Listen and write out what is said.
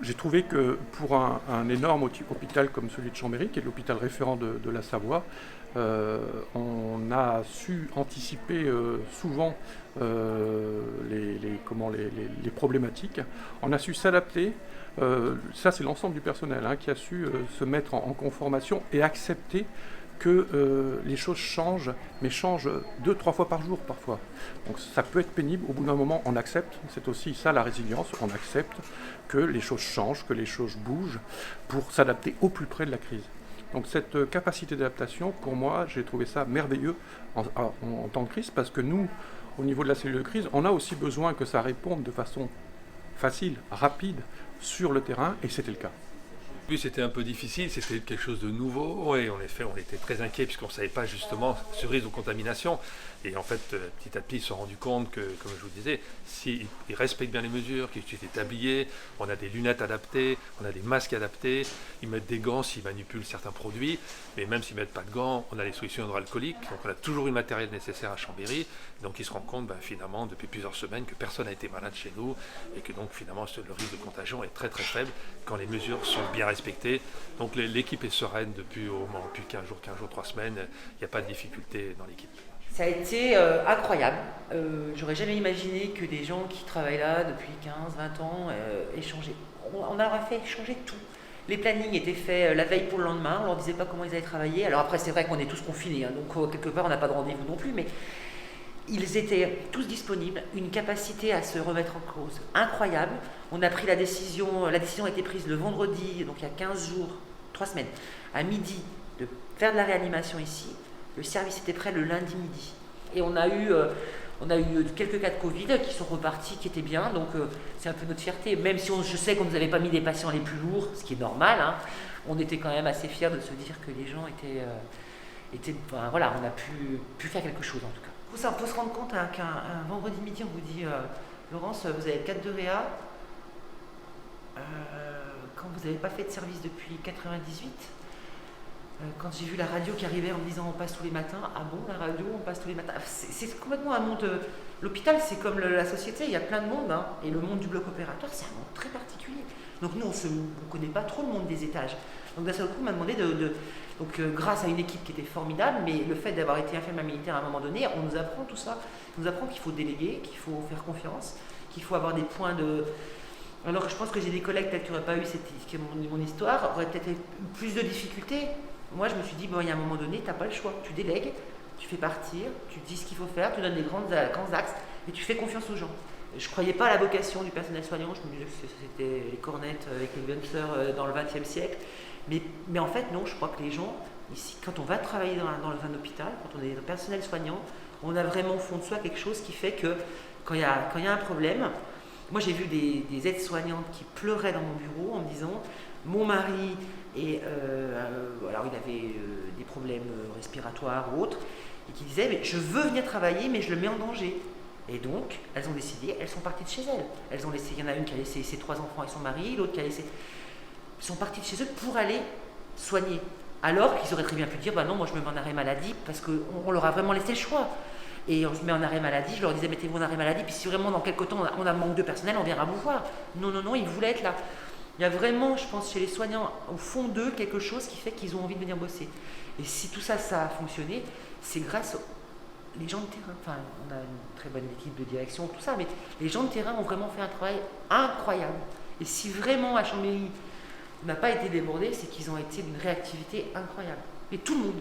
J'ai trouvé que pour un énorme hôpital comme celui de Chambéry, qui est l'hôpital référent de la Savoie, on a su anticiper souvent les problématiques. On a su s'adapter. Ça, c'est l'ensemble du personnel qui a su se mettre en conformation et accepter que les choses changent, mais changent 2-3 fois par jour parfois. Donc ça peut être pénible, au bout d'un moment on accepte, c'est aussi ça la résilience, on accepte que les choses changent, que les choses bougent pour s'adapter au plus près de la crise. Donc cette capacité d'adaptation, pour moi, j'ai trouvé ça merveilleux en temps de crise, parce que nous, au niveau de la cellule de crise, on a aussi besoin que ça réponde de façon facile, rapide, sur le terrain, et c'était le cas. Oui, c'était un peu difficile, c'était quelque chose de nouveau. Oui, en effet, on était très inquiets puisqu'on ne savait pas justement ce risque de contamination. Et en fait, petit à petit, ils se sont rendus compte que, comme je vous le disais, s'ils respectent bien les mesures, qu'ils utilisent des tabliers, on a des lunettes adaptées, on a des masques adaptés, ils mettent des gants s'ils manipulent certains produits, mais même s'ils ne mettent pas de gants, on a les solutions hydroalcooliques, donc on a toujours eu le matériel nécessaire à Chambéry. Donc ils se rendent compte, finalement, depuis plusieurs semaines, que personne n'a été malade chez nous et que donc finalement le risque de contagion est très très faible quand les mesures sont bien respectées. Donc l'équipe est sereine depuis au moins 15 jours, 3 semaines, il n'y a pas de difficulté dans l'équipe. Ça a été incroyable. J'aurais jamais imaginé que des gens qui travaillent là depuis 15-20 ans aient changé. On leur a fait changer tout. Les plannings étaient faits la veille pour le lendemain, on leur disait pas comment ils allaient travailler. Alors après, c'est vrai qu'on est tous confinés, donc quelque part on n'a pas de rendez-vous non plus, mais ils étaient tous disponibles, une capacité à se remettre en cause incroyable. On a pris la décision a été prise le vendredi, donc il y a 15 jours, 3 semaines, à midi, de faire de la réanimation ici. Le service était prêt le lundi midi. Et on a eu quelques cas de Covid qui sont repartis, qui étaient bien, donc c'est un peu notre fierté. Même si je sais qu'on ne nous avait pas mis des patients les plus lourds, ce qui est normal, on était quand même assez fiers de se dire que les gens on a pu faire quelque chose en tout cas. On peut se rendre compte qu'un vendredi midi, on vous dit Laurence, vous avez 4 de réa, quand vous n'avez pas fait de service depuis 98. Quand j'ai vu la radio qui arrivait en me disant on passe tous les matins, ah bon, la radio, on passe tous les matins. C'est complètement un monde. L'hôpital, c'est comme la société, il y a plein de monde, et le monde du bloc opératoire, c'est un monde très particulier. Donc nous, on ne connaît pas trop le monde des étages. Donc d'un seul coup, on m'a demandé grâce à une équipe qui était formidable, mais le fait d'avoir été infirmière militaire à un moment donné, on nous apprend tout ça. On nous apprend qu'il faut déléguer, qu'il faut faire confiance, qu'il faut avoir des points de. Alors je pense que j'ai des collègues peut-être qui n'auraient pas eu mon histoire, auraient peut-être eu plus de difficultés. Moi, je me suis dit, il y a un moment donné, tu n'as pas le choix. Tu délègues, tu fais partir, tu dis ce qu'il faut faire, tu donnes des grands axes et tu fais confiance aux gens. Je ne croyais pas à la vocation du personnel soignant, je me disais que c'était les cornettes avec les Gunsers dans le XXe siècle. Mais en fait, non, je crois que les gens, ici, quand on va travailler dans un hôpital, quand on est personnel soignant, on a vraiment au fond de soi quelque chose qui fait que quand il y a un problème, moi j'ai vu des aides-soignantes qui pleuraient dans mon bureau en me disant, mon mari, alors il avait des problèmes respiratoires ou autres, et qui disaient, mais je veux venir travailler, mais je le mets en danger. Et donc, elles ont décidé, elles sont parties de chez elles. Elles ont laissé, il y en a une qui a laissé ses 3 enfants et son mari, l'autre qui a laissé. Elles sont parties de chez eux pour aller soigner. Alors qu'ils auraient très bien pu dire, non, moi je me mets en arrêt maladie, parce qu'on leur a vraiment laissé le choix. Et on se met en arrêt maladie, je leur disais, mettez-vous en arrêt maladie, puis si vraiment dans quelques temps on a manque de personnel, on viendra vous voir. Non, ils voulaient être là. Il y a vraiment, je pense, chez les soignants, au fond d'eux, quelque chose qui fait qu'ils ont envie de venir bosser. Et si tout ça, ça a fonctionné, c'est grâce aux gens de terrain. Enfin, on a une très bonne équipe de direction, tout ça, mais les gens de terrain ont vraiment fait un travail incroyable. Et si vraiment à Chambéry, on n'a pas été débordé, c'est qu'ils ont été d'une réactivité incroyable. Et tout le monde.